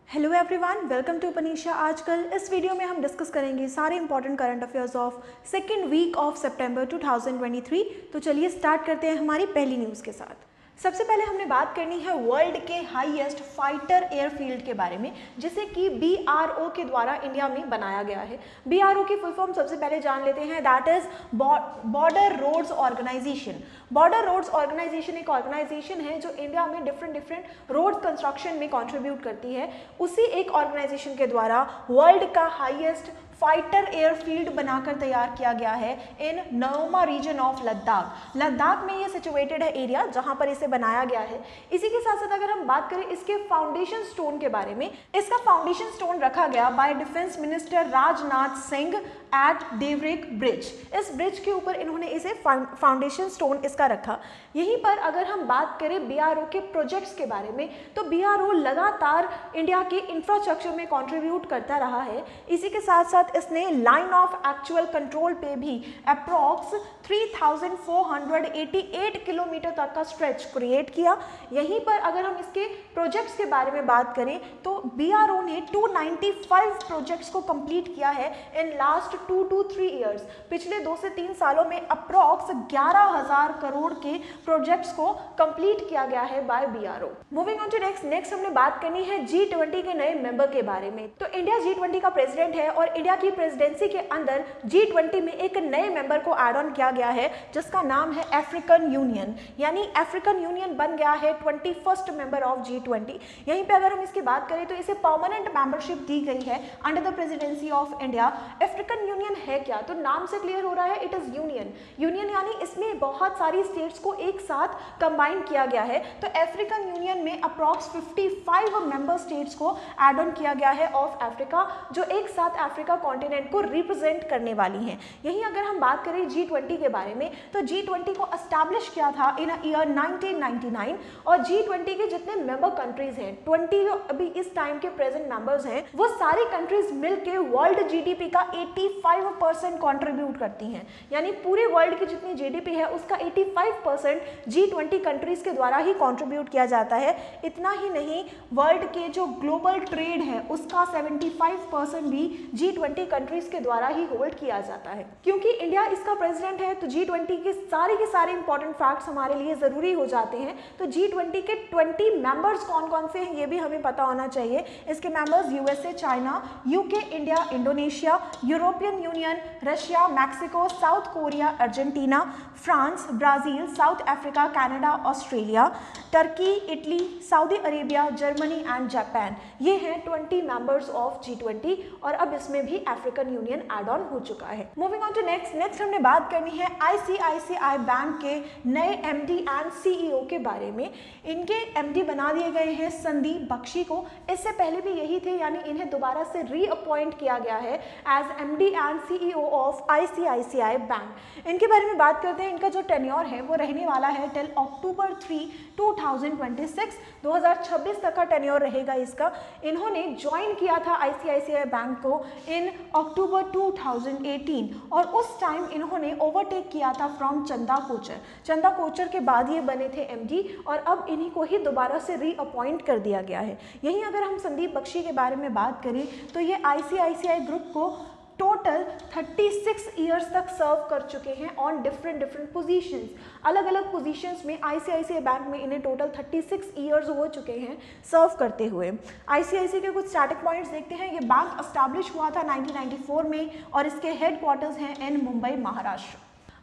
Hello everyone, welcome to Panisha आजकल। इस video में हम डिस्कस करेंगे सारे important current affairs of second week of सितंबर 2023। तो चलिए स्टार्ट करते हैं हमारी पहली न्यूज़ के साथ। सबसे पहले हमने बात करनी है वर्ल्ड के हाईएस्ट फाइटर एयरफील्ड के बारे में, जिसे कि BRO के द्वारा इंडिया में बनाया गया है। BRO की फुल फॉर्म सबसे पहले जान लेते हैं, that is border roads organization. Border roads organization एक ऑर्गेनाइजेशन है जो इंडिया में डिफरेंट रोड कंस्ट्रक्शन में कंट्रीब्यूट करती है। उसी एक ऑर्गेनाइजेशन के द्वारा वर्ल्ड का हाईएस्ट फाइटर एयरफील्ड बनाकर तैयार किया गया है इन नोमा रीजन ऑफ लद्दाख। लद्दाख में ये सिचुएटेड है एरिया जहां पर इसे बनाया गया है। इसी के साथ साथ अगर हम बात करें इसके फाउंडेशन स्टोन के बारे में, इसका फाउंडेशन स्टोन रखा गया by defence minister Rajnath Singh at Devrik bridge. इस ब्रिज के ऊपर इन्होंने इसे फाउंडेशन स्टोन इसका रखा। यहीं पर अगर हम बात करें BRO के प्रोजेक्ट्स के बारे में, तो BRO लगातार इंडिया के इंफ्रास्ट्रक्चर में कंट्रीब्यूट करता रहा है। इसी के साथ साथ इसने लाइन ऑफ एक्चुअल कंट्रोल पे भी अप्रॉक्स 3488 किलोमीटर तक का स्ट्रेच क्रिएट किया। यहीं पर अगर हम इसके प्रोजेक्ट्स के बारे में बात करें तो BRO ने 295 प्रोजेक्ट्स को कंप्लीट किया है इन लास्ट 2 to 3 ईयर्स। पिछले 2 से 3 सालों में अप्रॉक्स 11,000 करोड़ के प्रोजेक्ट्स को कंप्लीट किया गया है by BRO। Moving on to next हमने बात करनी है G20 के नए मेंबर के बारे में। तो इंडिया G20 का प्रेसिडेंट है और इंडिया की प्रेसिडेंसी के अंदर G20 में एक नए मेंबर को ऐड ऑन किया गया है जिसका नाम है अफ्रीकन यूनियन। यानी अफ्रीकन यूनियन बन गया है 21st मेंबर ऑफ G20। यहीं पे अगर हम इसकी बात करें तो इसे परमानेंट मेंबरशिप दी गई है under the presidency of India. African union है क्या, तो नाम से क्लियर हो रहा है, इट इज यूनियन यानी इसमें बहुत सारी स्टेट्स को एक साथ कंबाइन किया गया है। तो अफ्रीकन यूनियन में अप्रॉक्स 55 मेंबर स्टेट्स को ऐड ऑन किया गया है ऑफ अफ्रीका, जो एक साथ अफ्रीका कॉन्टिनेंट को रिप्रेजेंट करने वाली हैं। यहीं अगर हम बात करें G20 के बारे में, तो G20 को एस्टैब्लिश किया था इन ईयर 1999 और G20 के जितने मेंबर कंट्रीज हैं 20 जो अभी इस टाइम के प्रेजेंट मेंबर्स हैं, वो सारी कंट्रीज मिलकर वर्ल्ड GDP का 85% कंट्रीब्यूट करती हैं। यानी पूरे वर्ल्ड की जितनी GDP है उसका 85% G20 कंट्रीज के द्वारा ही कंट्रीब्यूट किया जाता है। इतना ही नहीं, वर्ल्ड के जो ग्लोबल ट्रेड है उसका 75% भी G20 कंट्रीज के द्वारा ही होल्ड किया जाता है। क्योंकि इंडिया इसका प्रेसिडेंट है तो G20 के सारे इंपॉर्टेंट फैक्ट्स हमारे लिए जरूरी हो जाते हैं। तो G20 के 20 मेंबर्स कौन कौन से हैं ये भी हमें पता होना चाहिए। इसके members USA, China, UK, India, Indonesia, European union, Russia, Mexico, south Korea, Argentina, France, Brazil, south Africa, Canada, Australia, Turkey, Italy, Saudi Arabia, Germany and Japan. ये हैं 20 मेंबर्स ऑफ G20 और अब इसमें भी अफ्रीकन यूनियन ऐड ऑन हो चुका है। Moving on to next हमने बात करनी है ICICI बैंक के नए MD एंड CEO के बारे में। इनके MD बना दिए गए हैं संदीप बख्शी को। इससे पहले भी यही थे, यानी इन्हें दोबारा से रीअपॉइंट किया गया है as MD and CEO of ICICI bank. इनके बारे में बात करते हैं। इनका जो टेन्योर है वो रहने वाला है टिल October 3, 2026। 2026 तक का टेन्योर रहेगा इसका। इन्होंने ज्वाइन किया था ICICI बैंक को इन October 2018 और उस टाइम इन्होंने ओवरटेक किया था फ्रॉम चंदा कोचर के बाद ये बने थे MD और अब इन्हीं को ही दोबारा से रीअपॉइंट कर दिया गया है। यहीं अगर हम संदीप बख्शी के बारे में बात करें तो ये ICICI ग्रुप को टोटल 36 ईयर्स तक सर्व कर चुके हैं ऑन डिफरेंट पोजीशंस। अलग अलग पोजीशंस में ICICI बैंक में इन्हें टोटल 36 ईयर्स हो चुके हैं सर्व करते हुए। ICICI के कुछ स्टैटिक पॉइंट्स देखते हैं। ये बैंक एस्टैब्लिश हुआ था 1994 में और इसके हेडक्वार्टर्स हैं in Mumbai, Maharashtra.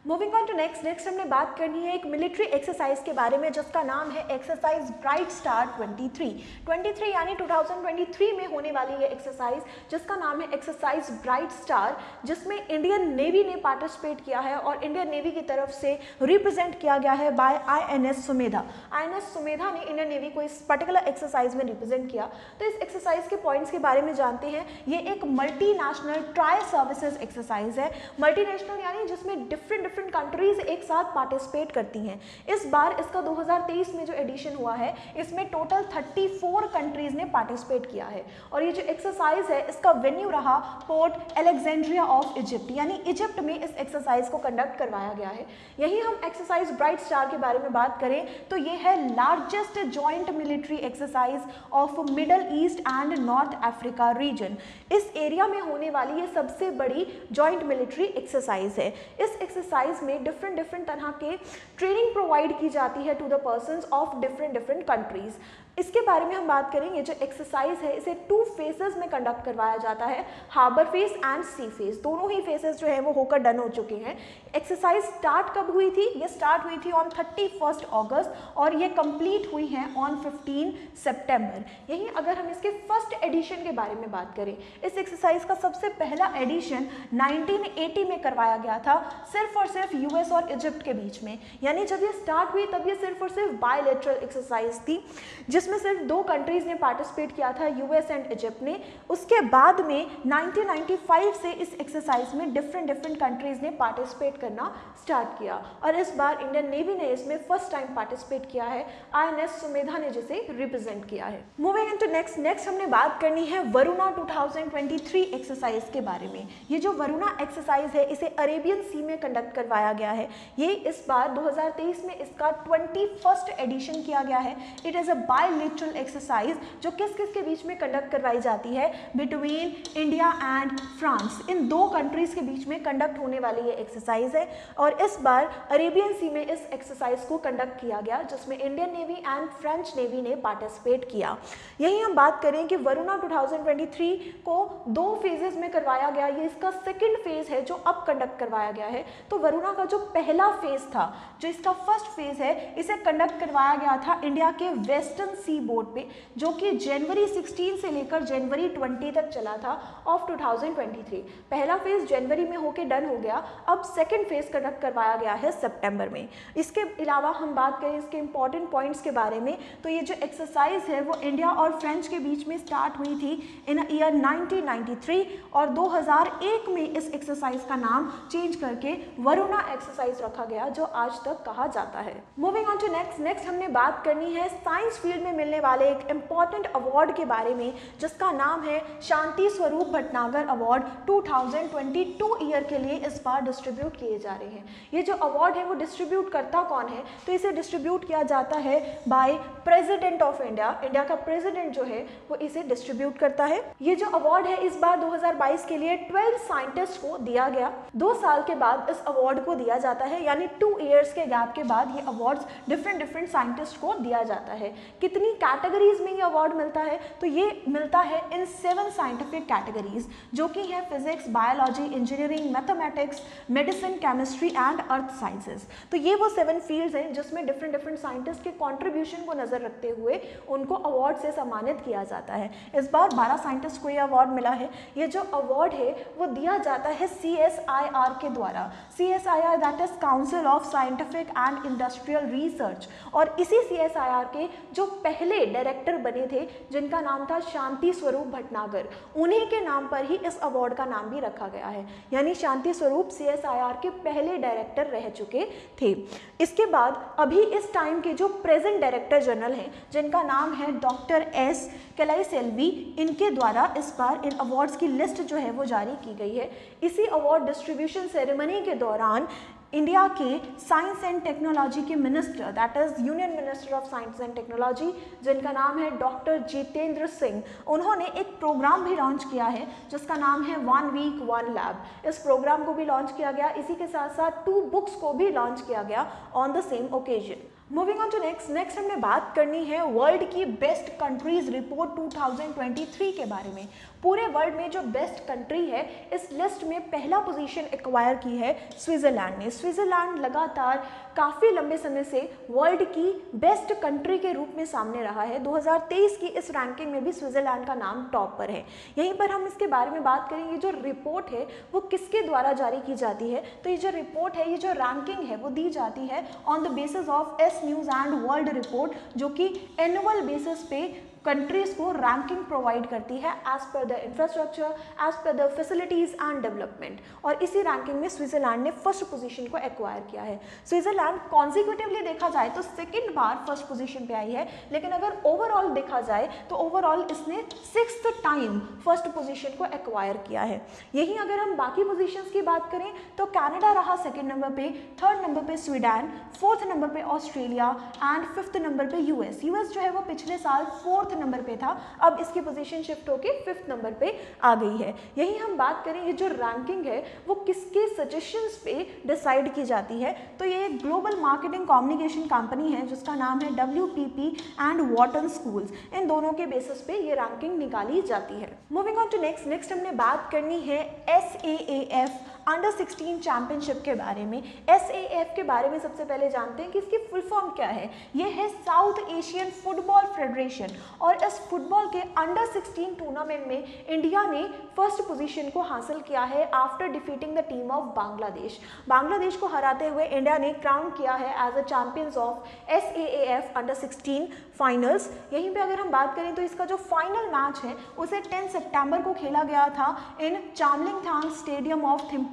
Moving on to next हमने बात करनी है एक मिलिट्री एक्सरसाइज के बारे में जिसका नाम है एक्सरसाइज ब्राइट स्टार 23 यानी 2023 में होने वाली ये एक्सरसाइज जिसका नाम है एक्सरसाइज ब्राइट स्टार, जिसमें इंडियन नेवी ने पार्टिसिपेट किया है और इंडियन नेवी की तरफ से रिप्रेजेंट किया गया है by INS Sumedha. INS Sumedha ने इंडियन नेवी को इस पर्टिकुलर एक्सरसाइज में रिप्रेजेंट किया। तो इस एक्सरसाइज के पॉइंट्स के बारे में जानते हैं। ये एक मल्टीनेशनल ट्राई सर्विसेज एक्सरसाइज है। मल्टीनेशनल यानी जिसमें डिफरेंट डिफरेंट कंट्रीज एक साथ पार्टिसिपेट करती हैं। इस बार इसका 2023 में जो एडिशन हुआ है इसमें टोटल 34 कंट्रीज ने पार्टिसिपेट किया है। और ये जो एक्सरसाइज है इसका वेन्यू रहा पोर्ट अलेक्जेंड्रिया ऑफ इजिप्ट, यानी इजिप्ट में इस एक्सरसाइज को कंडक्ट करवाया गया है। यही हम एक्सरसाइज ब्राइट स्टार के बारे में बात करें तो ये है largest joint military exercise of middle east and north Africa reason. इस एरिया में होने वाली ये सबसे बड़ी जॉइंट मिलिट्री एक्सरसाइज है। इस एक्सरसाइज में डिफरेंट तरह के ट्रेनिंग प्रोवाइड की जाती है to the persons of different countries. इसके बारे में हम बात करेंगे, जो एक्सरसाइज है इसे 2 फेजेस में कंडक्ट करवाया जाता है, harbour phase and sea phase. दोनों ही फेजेस जो है वो होकर डन हो चुके हैं। एक्सरसाइज स्टार्ट कब हुई थी? ये स्टार्ट हुई थी ऑन 31 अगस्त और ये कंप्लीट हुई है ऑन 15 सितंबर। यही अगर हम इसके फर्स्ट एडिशन के बारे में बात करें, इस एक्सरसाइज का सबसे पहला एडिशन 1980 में करवाया गया था, सिर्फ और सिर्फ यूएस और इजिप्ट के बीच में। यानी जब ये स्टार्ट हुई तब ये सिर्फ और सिर्फ बायलैटरल एक्सरसाइज थी जिसमें सिर्फ 2 कंट्रीज ने पार्टिसिपेट किया था, यूएस एंड इजिप्ट ने। उसके बाद में 1995 से इस एक्सरसाइज में डिफरेंट कंट्रीज ने पार्टिसिपेट करना स्टार्ट किया और इस बार इंडियन नेवी ने इसमें फर्स्ट टाइम पार्टिसिपेट किया है। आईएनएस सुमेधा ने जिसे रिप्रेजेंट किया है। मूविंग इनटू नेक्स्ट हमने बात करनी है वरुणा 2023 एक्सरसाइज के बारे में। ये जो वरुणा एक्सरसाइज है इसे अरेबियन सी में कंडक्ट करवाया गया है। ये इस बार 2023 में इसका 21st एडिशन किया गया है। It is a bilateral exercise जो किस के बीच में कंडक्ट करवाई जाती है? Between India and France. In 2 countries के बीच में कंडक्ट होने वाली ये एक्सरसाइज है और इस बार अरेबियन सी में इस एक्सरसाइज को कंडक्ट किया गया जिसमें Indian navy and French navy ने पार्टिसिपेट किया। यही हम बात करें कि वरुणा 2023 को 2 फेजेस में करवाया गया। ये इसका सेकेंड फेज है जो अब कंडक्ट करवाया गया है। तो वरुणा का जो पहला फेज था, जो इसका फर्स्ट फेज है, इसे कंडक्ट करवाया गया था इंडिया के वेस्टर्न सी बोर्ड पे, जो कि जनवरी 16 से लेकर जनवरी 20 तक चला था ऑफ 2023। पहला फेज जनवरी में होके डन हो गया, अब सेकंड फेज कंडक्ट करवाया गया है सितंबर में। इसके अलावा हम बात करें इसके इंपॉर्टेंट पॉइंट्स के बारे में तो ये जो एक्सरसाइज है वो इंडिया और फ्रेंच के बीच में स्टार्ट हुई थी इन ईयर 1993 और 2001 में इस एक्सरसाइज का नाम चेंज करके वरुणा एक्सरसाइज रखा गया जो आज तक कहा जाता है। मूविंग ऑन टू नेक्स्ट हमने बात करनी है साइंस फील्ड में मिलने वाले एक इम्पॉर्टेंट अवार्ड के बारे में जिसका नाम है शांति स्वरूप भटनागर अवार्ड 2022 ईयर के लिए इस बार डिस्ट्रीब्यूट किए जा रहे हैं। ये जो अवार्ड है वो डिस्ट्रीब्यूट करता कौन है? तो इसे डिस्ट्रीब्यूट किया जाता है by president of India. India का प्रेसिडेंट जो है वो इसे डिस्ट्रीब्यूट करता है। ये जो अवार्ड है इस बार 2022 के लिए 12 साइंटिस्ट को दिया गया। 2 साल के बाद इस अवार्ड को दिया जाता है, यानी 2 ईयर्स के गैप के बाद ये अवार्ड्स डिफरेंट साइंटिस्ट को दिया जाता है। कितनी कैटेगरीज में ये अवार्ड मिलता है? तो ये मिलता है इन 7 साइंटिफिक कैटेगरीज जो कि है physics, biology, engineering, mathematics, medicine, chemistry and earth sciences. तो ये वो 7 फील्ड्स हैं जिसमें डिफरेंट साइंटिस्ट के कंट्रीब्यूशन को नजर रखते हुए उनको अवार्ड से सम्मानित किया जाता है। इस बार 12 साइंटिस्ट को ये अवार्ड मिला है। ये जो अवार्ड है वो दिया जाता है CSIR के द्वारा। CSIR that is council of scientific and industrial research. और इसी CSIR के जो पहले डायरेक्टर बने थे जिनका नाम था शांति स्वरूप भटनागर, उन्हीं के नाम पर ही इस अवार्ड का नाम भी रखा गया है। यानी शांति स्वरूप CSIR के पहले डायरेक्टर रह चुके थे। इसके बाद अभी इस टाइम के जो प्रेजेंट डायरेक्टर जनरल हैं जिनका नाम है डॉक्टर S कैलाइसेल्वी, इनके द्वारा इस बार इन अवार्ड्स की लिस्ट जो है वो जारी की गई है। इसी अवार्ड डिस्ट्रीब्यूशन सेरेमनी के दौरान इंडिया के साइंस एंड टेक्नोलॉजी के minister that is union minister of science and technology जिनका नाम है डॉक्टर जितेंद्र सिंह, उन्होंने एक प्रोग्राम भी लॉन्च किया है जिसका नाम है 1 वीक 1 लैब। इस प्रोग्राम को भी लॉन्च किया गया। इसी के साथ साथ 2 बुक्स को भी लॉन्च किया गया on the same occasion. Moving on to next हमने बात करनी है वर्ल्ड की बेस्ट कंट्रीज रिपोर्ट 2023 के बारे में। पूरे वर्ल्ड में जो बेस्ट कंट्री है इस लिस्ट में पहला पोजीशन एक्वायर की है स्विट्जरलैंड ने। स्विट्जरलैंड लगातार काफ़ी लंबे समय से वर्ल्ड की बेस्ट कंट्री के रूप में सामने रहा है। 2023 की इस रैंकिंग में भी स्विट्जरलैंड का नाम टॉप पर है। यहीं पर हम इसके बारे में बात करेंगे, जो रिपोर्ट है वो किसके द्वारा जारी की जाती है? तो ये जो रिपोर्ट है, ये जो रैंकिंग है वो दी जाती है on the basis of US news and world report, जो कि एनुअल बेसिस पे कंट्रीज को रैंकिंग प्रोवाइड करती है as per the infrastructure, as per the facilities and development, और इसी रैंकिंग में स्विट्जरलैंड ने फर्स्ट पोजीशन को एक्वायर किया है। स्विट्जरलैंड कॉन्जिक्यूटिवली देखा जाए तो सेकेंड बार फर्स्ट पोजीशन पे आई है, लेकिन अगर ओवरऑल देखा जाए तो ओवरऑल इसने 6th टाइम फर्स्ट पोजीशन को एक्वायर किया है। यही अगर हम बाकी पोजीशंस की बात करें तो कनाडा रहा सेकेंड नंबर पे, थर्ड नंबर पे स्वीडन, फोर्थ नंबर पे ऑस्ट्रेलिया एंड फिफ्थ नंबर पे यूएस। यूएस जो है वो पिछले साल फोर्थ नंबर पे था, अब इसकी पोजीशन शिफ्ट होके फिफ्थ नंबर पे आ गई है। यही हम बात करें ये जो रैंकिंग है वो किसके सजेशंस पे डिसाइड की जाती है, तो ये एक ग्लोबल मार्केटिंग कम्युनिकेशन कंपनी है जिसका नाम है WPP एंड वॉटन स्कूल्स। इन दोनों के बेसिस पे ये रैंकिंग निकाली जाती है। मूविंग ऑन टू नेक्स्ट हमने बात करनी है SAAF अंडर 16 चैंपियनशिप के बारे में। SAAF के बारे में सबसे पहले जानते हैं कि इसकी फुल फॉर्म क्या है। ये है साउथ एशियन फुटबॉल फेडरेशन, और इस फुटबॉल के अंडर 16 टूर्नामेंट में इंडिया ने फर्स्ट पोजीशन को हासिल किया है after defeating the team of Bangladesh. Bangladesh को हराते हुए इंडिया ने क्राउन किया है as a champions of SAAF under 16 finals. यहीं पे अगर हम बात करें तो इसका जो फाइनल मैच है उसे 10 सितंबर को खेला गया था इन चामलिंगथांग स्टेडियम ऑफ थिम्पू,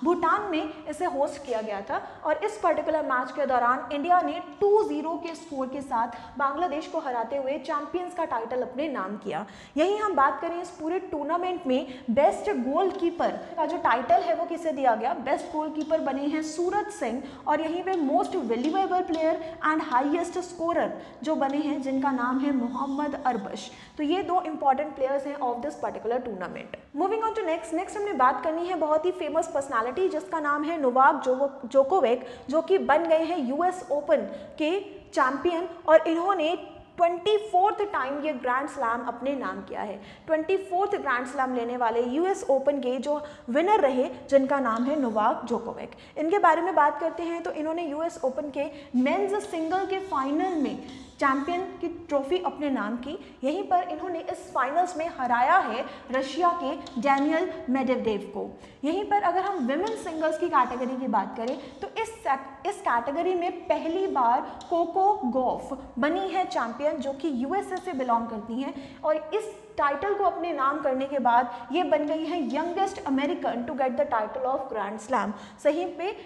भूटान में इसे होस्ट किया गया था, और इस पर्टिकुलर मैच के दौरान इंडिया ने 2-0 के स्कोर के साथ बांग्लादेश को हराते हुए चैंपियंस का टाइटल अपने नाम किया। यही हम बात करें इस पूरे टूर्नामेंट में बेस्ट गोलकीपर का जो टाइटल है वो किसे दिया गया, बेस्ट गोलकीपर बने हैं सूरज सिंह, और यहीं पे most valuable player and highest scorer जो बने हैं जिनका नाम है मोहम्मद अरबश। तो ये दो इंपॉर्टेंट प्लेयर्स हैं of this particular tournament. Moving on to next हमने बात करनी है बहुत ही फेमस पर्सनालिटी जिसका नाम है नोवाक जोकोविक, जो कि बन गए हैं US ओपन के चैंपियन, और इन्होंने 24th टाइम ये ग्रैंड स्लैम अपने नाम किया है। 24th ग्रैंड स्लैम लेने वाले US ओपन के जो विनर रहे जिनका नाम है नोवाक जोकोविक। इनके बारे में बात करते हैं तो इन्होंने US ओपन के मेंस सिंगल के फाइनल में चैंपियन की ट्रॉफी अपने नाम की। यहीं पर इन्होंने इस फाइनल्स में हराया है रशिया के डैनियल मेडवेडेव को। यहीं पर अगर हम विमेन सिंगल्स की कैटेगरी की बात करें तो इस कैटेगरी में पहली बार कोको गॉफ बनी है चैंपियन, जो कि USA से बिलोंग करती हैं, और इस टाइटल को अपने नाम करने के बाद ये बन गई है youngest American to get the title of grand slam. सही पे,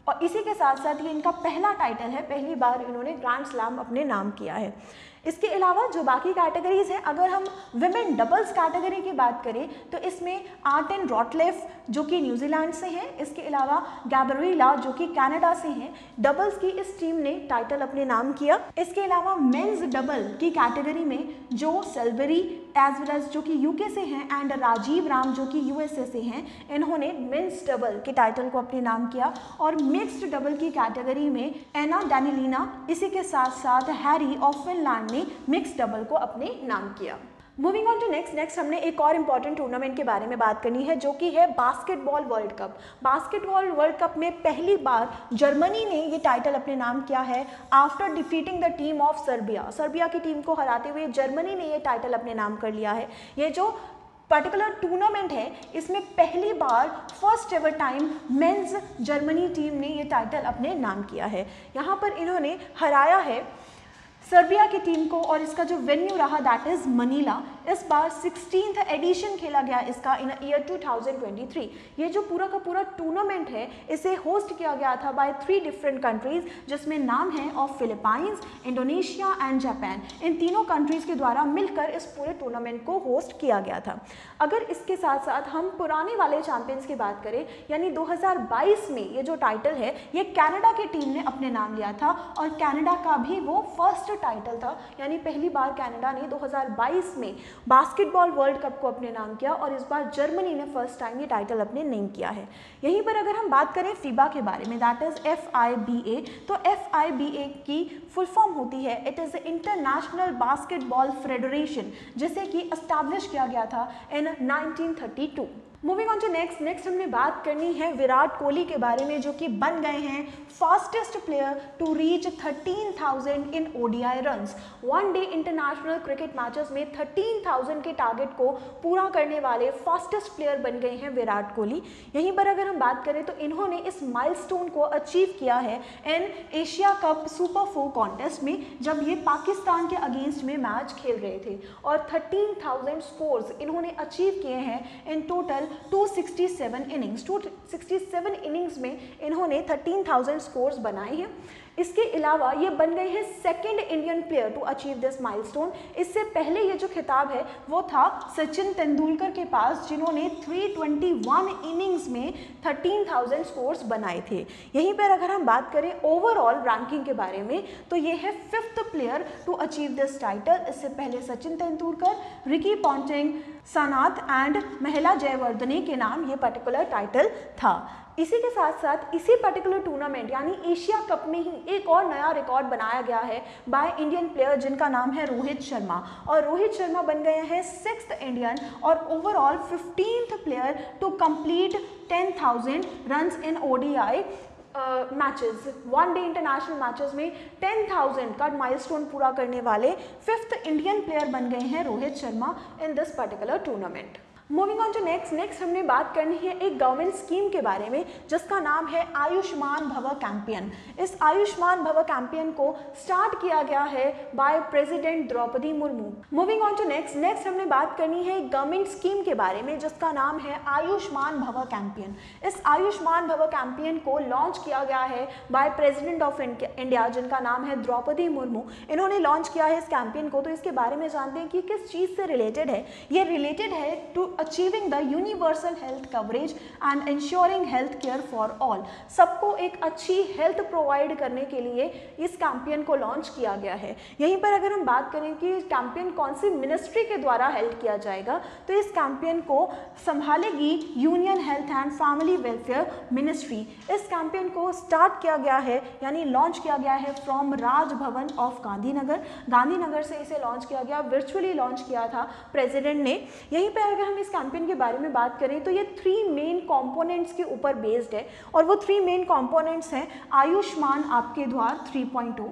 और इसी के साथ साथ ये इनका पहला टाइटल है, पहली बार इन्होंने ग्रैंड स्लैम अपने नाम किया है। इसके अलावा जो बाकी कैटेगरीज हैं, अगर हम विमेन डबल्स कैटेगरी की बात करें तो इसमें आर्टेन रॉटलेफ जो कि न्यूजीलैंड से हैं, इसके अलावा गैब्रिएला जो कि कनाडा से हैं, डबल्स की इस टीम ने टाइटल अपने नाम किया। इसके अलावा मेंस डबल की कैटेगरी में जो सेल्बरी एज वेल एज जो कि UK से हैं एंड राजीव राम जो कि USA से हैं, इन्होंने मेंस डबल के टाइटल को अपने नाम किया। और मिक्स्ड डबल की कैटेगरी में एना डैनिलीना, इसी के साथ साथ हैरी ऑफ फिनलैंड ने मिक्स्ड डबल को अपने नाम किया। मूविंग ऑन टू नेक्स्ट हमने एक और इम्पॉर्टेंट टूर्नामेंट के बारे में बात करनी है जो कि है basketball world cup. Basketball world cup में पहली बार जर्मनी ने ये टाइटल अपने नाम किया है after defeating the team of Serbia. Serbia की टीम को हराते हुए जर्मनी ने ये टाइटल अपने नाम कर लिया है। ये जो पर्टिकुलर टूर्नामेंट है इसमें पहली बार first ever time men's Germany team ने ये टाइटल अपने नाम किया है। यहाँ पर इन्होंने हराया है सर्बिया की टीम को, और इसका जो वेन्यू रहा दैट इज मनीला। इस बार 16th एडिशन खेला गया इसका इन ईयर 2023। ये जो पूरा का पूरा टूर्नामेंट है इसे होस्ट किया गया था बाय 3 डिफरेंट कंट्रीज, जिसमें नाम है of Philippines, Indonesia and Japan. इन तीनों कंट्रीज के द्वारा मिलकर इस पूरे टूर्नामेंट को होस्ट किया गया था। अगर इसके साथ साथ हम पुराने वाले चैंपियंस की बात करें, यानी 2022 में ये जो टाइटल है ये कनाडा की टीम ने अपने नाम लिया था, और कनाडा का भी वो फर्स्ट टाइटल था, यानी पहली बार कनाडा ने 2022 में बास्केटबॉल वर्ल्ड कप को अपने नाम किया, और इस बार जर्मनी ने फर्स्ट टाइम ये टाइटल अपने नेम किया है। यहीं पर अगर हम बात करें फीबा के बारे में दैट इज FIBA, तो FIBA की फुल फॉर्म होती है it is international basketball federation, जिसे कि एस्टैब्लिश किया गया था इन 1932। मूविंग ऑन टू नेक्स्ट हमने बात करनी है विराट कोहली के बारे में, जो कि बन गए हैं fastest player to reach 13,000 in ODI runs. One day international cricket matches में 13,000 के टारगेट को पूरा करने वाले फास्टेस्ट प्लेयर बन गए हैं विराट कोहली। यहीं पर अगर हम बात करें तो इन्होंने इस माइलस्टोन को अचीव किया है in Asia cup super 4 contest में, जब ये पाकिस्तान के अगेंस्ट में मैच खेल रहे थे, और 13,000 स्कोर्स इन्होंने अचीव किए हैं इन टोटल 267 इनिंग्स। 267 इनिंग्स में इन्होंने 13,000 स्कोर्स बनाए हैं। इसके अलावा ये बन गए हैं second Indian player to achieve this milestone. इससे पहले ये जो खिताब है वो था सचिन तेंदुलकर के पास, जिन्होंने 321 इनिंग्स में 13,000 स्कोर्स बनाए थे। यहीं पर अगर हम बात करें ओवरऑल रैंकिंग के बारे में, तो ये है 5th player to achieve this title. इससे पहले Sachin Tendulkar, Ricky Ponting, Sanath and Mahela Jayawardene के नाम ये पर्टिकुलर टाइटल था। इसी के साथ साथ इसी पर्टिकुलर टूर्नामेंट यानी एशिया कप में ही एक और नया रिकॉर्ड बनाया गया है बाय इंडियन प्लेयर, जिनका नाम है रोहित शर्मा। और रोहित शर्मा बन गए हैं 6th इंडियन और overall 15th player to complete 10,000 runs in ODI matches. One day international matches में 10,000 का माइलस्टोन पूरा करने वाले 5th इंडियन प्लेयर बन गए हैं Rohit Sharma in this particular tournament. Moving on to next हमने बात करनी है एक गवर्नमेंट स्कीम के बारे में, जिसका नाम है आयुष्मान भव कैंपेन। इस आयुष्मान भव कैंपेन को स्टार्ट किया गया है by president Droupadi Murmu. Moving on to next हमने बात करनी है एक गवर्नमेंट स्कीम के बारे में, जिसका नाम है आयुष्मान भव कैंपेन। इस आयुष्मान भव कैंपेन को लॉन्च किया गया है बाय प्रेसिडेंट ऑफ इंडिया, जिनका नाम है द्रौपदी मुर्मू। इन्होंने लॉन्च किया है इस कैंपेन को। तो इसके बारे में जानते हैं कि किस चीज़ से रिलेटेड है। ये रिलेटेड है to achieving the universal health coverage and ensuring health care for all। सबको एक अच्छी हेल्थ प्रोवाइड करने के लिए इस कैंपेन को लॉन्च किया गया है। यहीं पर अगर हम बात करें कि कैंपेन कौन सी मिनिस्ट्री के द्वारा हेल्प किया जाएगा, तो इस कैंपेन को संभालेगी union health and family welfare ministry. इस कैंपेन को स्टार्ट किया गया है यानी लॉन्च किया गया है फ्रॉम राजभवन ऑफ गांधीनगर से इसे लॉन्च किया गया, वर्चुअली लॉन्च किया था प्रेसिडेंट ने। यहीं पर अगर हम इस कैंपेन के बारे में बात करें तो ये 3 मेन कंपोनेंट्स के ऊपर बेस्ड है, और वो 3 मेन कंपोनेंट्स हैं आयुष्मान आपके द्वार 3.0,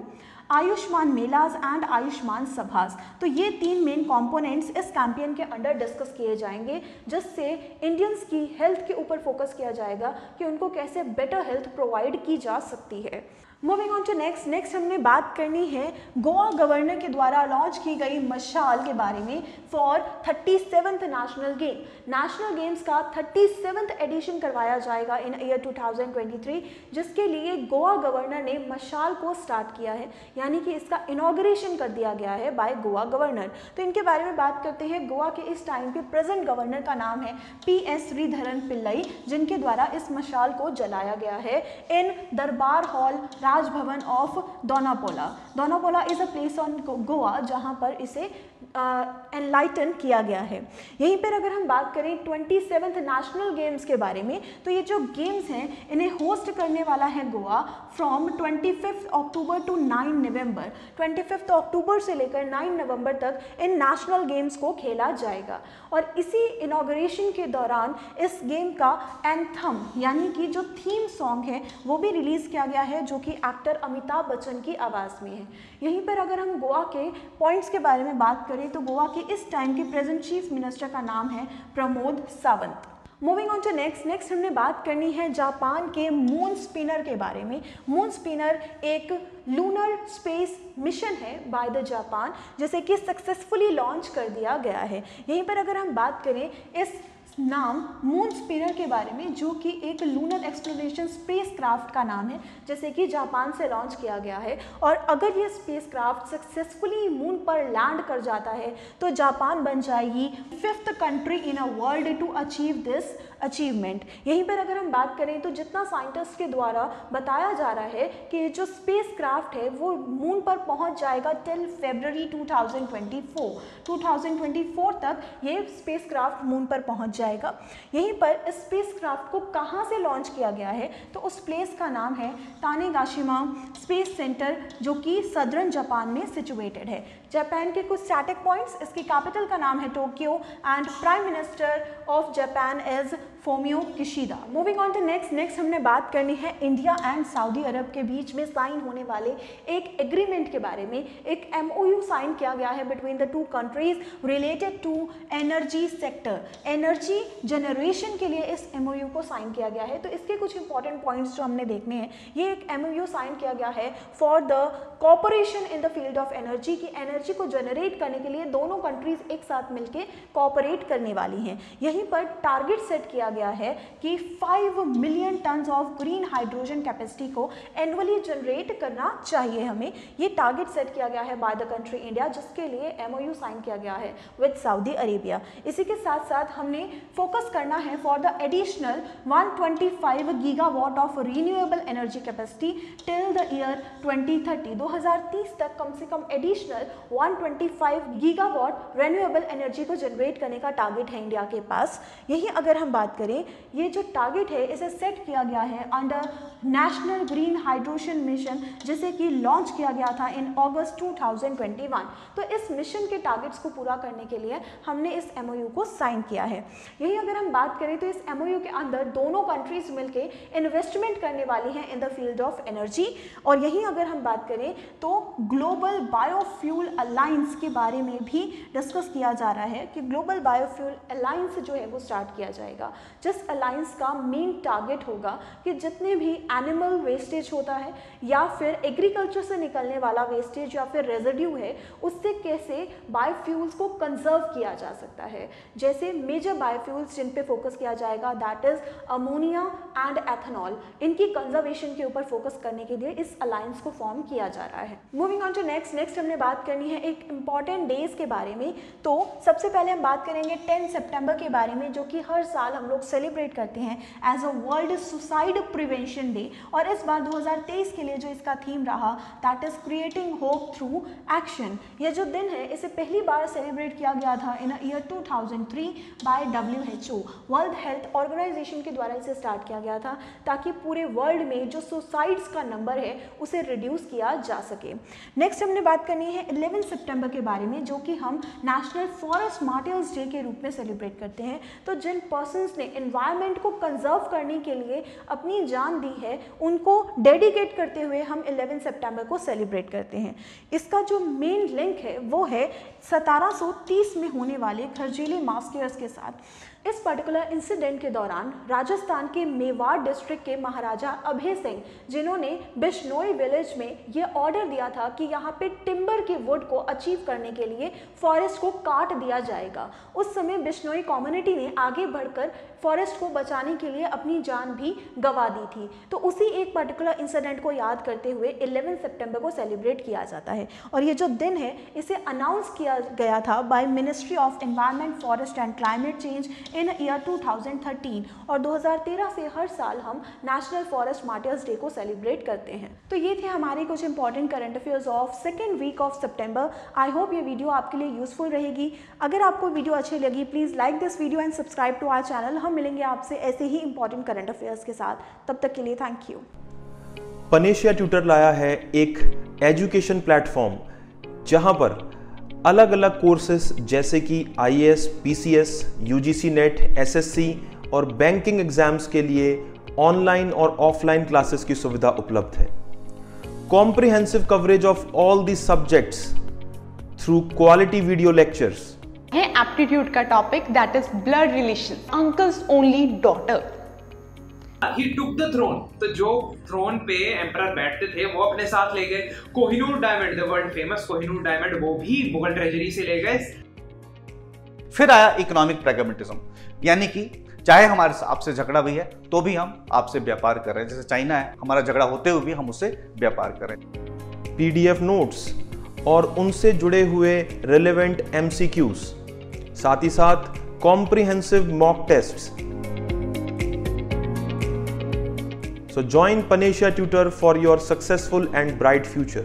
आयुष्मान मेलाज एंड आयुष्मान सभास। तो ये 3 मेन कंपोनेंट्स इस कैंपेन के अंडर डिस्कस किए जाएंगे, जिससे इंडियंस की हेल्थ के ऊपर फोकस किया जाएगा कि उनको कैसे बेटर हेल्थ प्रोवाइड की जा सकती है। मूविंग ऑन टू नेक्स्ट हमने बात करनी है गोवा गवर्नर के द्वारा लॉन्च की गई मशाल के बारे में फॉर 37th नेशनल गेम्स का 37th एडिशन करवाया जाएगा इन ईयर 2023, जिसके लिए गोवा गवर्नर ने मशाल को स्टार्ट किया है, यानी कि इसका इनॉग्रेशन कर दिया गया है बाय गोवा गवर्नर। तो इनके बारे में बात करते हैं। गोवा के इस टाइम के प्रेजेंट गवर्नर का नाम है PS श्रीधरन पिल्लई, जिनके द्वारा इस मशाल को जलाया गया है in Darbar hall Raj Bhavan of Dona Paula is a place on Goa, जहां पर इसे एनलाइटन किया गया है। यहीं पर अगर हम बात करें 27th नेशनल गेम्स के बारे में, तो ये जो गेम्स हैं इन्हें होस्ट करने वाला है गोवा फ्रॉम 25 अक्टूबर टू 9 नवंबर। 25 अक्टूबर से लेकर 9 नवंबर तक इन नेशनल गेम्स को खेला जाएगा। और इसी इनॉग्रेशन के दौरान इस गेम का एंथम यानी कि जो थीम सॉन्ग है वो भी रिलीज़ किया गया है, जो कि एक्टर अमिताभ बच्चन की आवाज़ में है। यहीं पर अगर हम गोवा के पॉइंट्स के बारे में बात करें तो गोवा के इस टाइम के प्रेजेंट चीफ मिनिस्टर का नाम है Pramod Sawant. Moving on to next हमने बात करनी है जापान के मून स्पिनर के बारे में। मून स्पिनर एक लूनर स्पेस मिशन है बाय द जापान, जिसे कि सक्सेसफुली लॉन्च कर दिया गया है। यहीं पर अगर हम बात करें इस नाम मून स्पिनर के बारे में, जो कि एक लूनर एक्सप्लोरेशन स्पेसक्राफ्ट का नाम है, जैसे कि जापान से लॉन्च किया गया है। और अगर ये स्पेसक्राफ्ट सक्सेसफुली मून पर लैंड कर जाता है तो जापान बन जाएगी 5th country in a world to achieve this achievement. यहीं पर अगर हम बात करें तो जितना साइंटिस्ट के द्वारा बताया जा रहा है कि जो स्पेसक्राफ्ट है वो मून पर पहुंच जाएगा टिल फरवरी 2024 तक ये स्पेसक्राफ्ट मून पर पहुंच जाएगा। यहीं पर इस स्पेसक्राफ्ट को कहां से लॉन्च किया गया है, तो उस प्लेस का नाम है तानेगाशिमा स्पेस सेंटर, जो कि सदर्न जापान में सिचुएटेड है। जापान के कुछ स्टैटिक पॉइंट्स, इसकी कैपिटल का नाम है Tokyo and prime minister of Japan is Fumio Kishida. Moving on to next हमने बात करनी है इंडिया एंड सऊदी अरब के बीच में साइन होने वाले एक एग्रीमेंट के बारे में। एक MOU साइन किया गया है between the two countries related to energy sector, energy generation के लिए इस MOU को साइन किया गया है। तो इसके कुछ इंपॉर्टेंट पॉइंट्स जो हमने देखने हैं, ये एक MOU साइन किया गया है for the cooperation in the field of energy, की एनर्जी को जनरेट करने के लिए दोनों कंट्रीज एक साथ मिलकर कोऑपरेट करने वाली हैं। यहीं पर टारगेट सेट किया गया है कि 5 million tons of green hydrogen capacity को एनुअली जनरेट करना चाहिए हमें। ये टारगेट सेट किया गया है बाय द कंट्री इंडिया, जिसके लिए MOU साइन किया गया है विद सऊदी अरेबिया। इसी के साथ साथ हमने फोकस करना है for the additional 125 gigawatt of renewable energy capacity till the year 2030। 2030 तक कम से कम एडिशनल 125 गीगावाट रिन्यूएबल एनर्जी को जनरेट करने का टारगेट है इंडिया के पास। यही अगर हम बात करें, ये जो टारगेट है इसे सेट किया गया है under national green hydrogen mission, जिसे कि लॉन्च किया गया था इन अगस्त 2021। तो इस मिशन के टारगेट्स को पूरा करने के लिए हमने इस MOU को साइन किया है। यही अगर हम बात करें तो इस MOU के अंदर दोनों कंट्रीज मिलकर इन्वेस्टमेंट करने वाली हैं in the field of energy. और यही अगर हम बात करें तो ग्लोबल बायोफ्यूल अलायंस के बारे में भी डिस्कस किया जा रहा है कि ग्लोबल बायोफ्यूल अलायंस जो है वो स्टार्ट किया जाएगा, जिस अलायंस का मेन टारगेट होगा कि जितने भी एनिमल वेस्टेज होता है या फिर एग्रीकल्चर से निकलने वाला वेस्टेज या फिर रेजिड्यू है, उससे कैसे बायोफ्यूल्स को कंजर्व किया जा सकता है। जैसे मेजर बायोफ्यूल्स जिन पे फोकस किया जाएगा that is ammonia and ethanol, इनकी कंजर्वेशन के ऊपर फोकस करने के लिए इस अलायंस को फॉर्म किया जा रहा है। मूविंग ऑन टू नेक्स्ट हमने बात करनी है एक इंपॉर्टेंट डेज के बारे में। तो सबसे पहले हम बात करेंगे 10 सितंबर के बारे में, जो कि हर साल हम लोग सेलिब्रेट करते हैं as a world suicide prevention day. और इस बार 2023 के लिए जो इसका थीम रहा that is creating hope through action. यह जो दिन है इसे पहली बार सेलिब्रेट किया गया था in year 2003 by WHO, world health organisation के द्वारा इसे स्टार्ट किया गया था, ताकि पूरे वर्ल्ड में जो सुसाइड्स का नंबर है उसे रिड्यूस किया जा सके। नेक्स्ट हमने बात करनी है 11 सितंबर के बारे में, जो कि हम नेशनल फॉरेस्ट मार्टियर्स डे के रूप में सेलिब्रेट करते हैं। तो जिन पर्सन्स ने एनवायरनमेंट को कंजर्व करने के लिए अपनी जान दी है, उनको डेडिकेट करते हुए हम 11 सितंबर को सेलिब्रेट करते हैं। इसका जो मेन लिंक है वो है 1730 में होने वाले खरजेले मास्कर्स के साथ। इस पर्टिकुलर इंसिडेंट के दौरान राजस्थान के मेवाड़ डिस्ट्रिक्ट के महाराजा अभय सिंह, जिन्होंने बिश्नोई विलेज में ये ऑर्डर दिया था कि यहाँ पे टिम्बर के वुड को अचीव करने के लिए फॉरेस्ट को काट दिया जाएगा, उस समय बिश्नोई कम्युनिटी ने आगे बढ़कर फॉरेस्ट को बचाने के लिए अपनी जान भी गंवा दी थी। तो उसी एक पर्टिकुलर इंसिडेंट को याद करते हुए 11 सितंबर को सेलिब्रेट किया जाता है। और ये जो दिन है इसे अनाउंस किया गया था by ministry of environment, forest and climate change in year 2013। और 2013 से हर साल हम नेशनल फॉरेस्ट मार्टियर्स डे को सेलिब्रेट करते हैं। तो ये थे हमारे कुछ important current affairs of second week of September. I hope ये वीडियो आपके लिए यूजफुल रहेगी। अगर आपको वीडियो अच्छी लगी please like this video and subscribe to our channel. हम मिलेंगे आपसे ऐसे ही इंपॉर्टेंट करंट अफेयर्स के साथ, तब तक के लिए थैंक यू। पनेशिया ट्यूटर लाया है एक एजुकेशन प्लेटफॉर्म जहां पर अलग अलग कोर्सेस जैसे कि IAS, PCS, UGC net, SSC और बैंकिंग एग्जाम्स के लिए ऑनलाइन और ऑफलाइन क्लासेस की सुविधा उपलब्ध है। Comprehensive coverage of all the subjects through quality video lectures है। एप्टीट्यूड का topic that is blood relation, uncles only daughter. He took the throne. तो जो थ्रोन पे एम्परर बैठते थे वो अपने साथ ले गए। Kohinoor diamond, the world famous Kohinoor diamond, वो भी मुगल ट्रेजरी से ले गए। फिर आया इकोनॉमिक प्रैग्मेटिज्म, यानी कि चाहे हमारे आपसे झगड़ा भी है तो भी हम आपसे व्यापार कर रहे हैं। जैसे चाइना है, हमारा झगड़ा होते हुए भी हम उससे व्यापार करें। PDF नोट्स और उनसे जुड़े हुए रिलेवेंट MCQs, साथ ही साथ comprehensive mock tests. So join Panasia Tutor for your successful and bright future.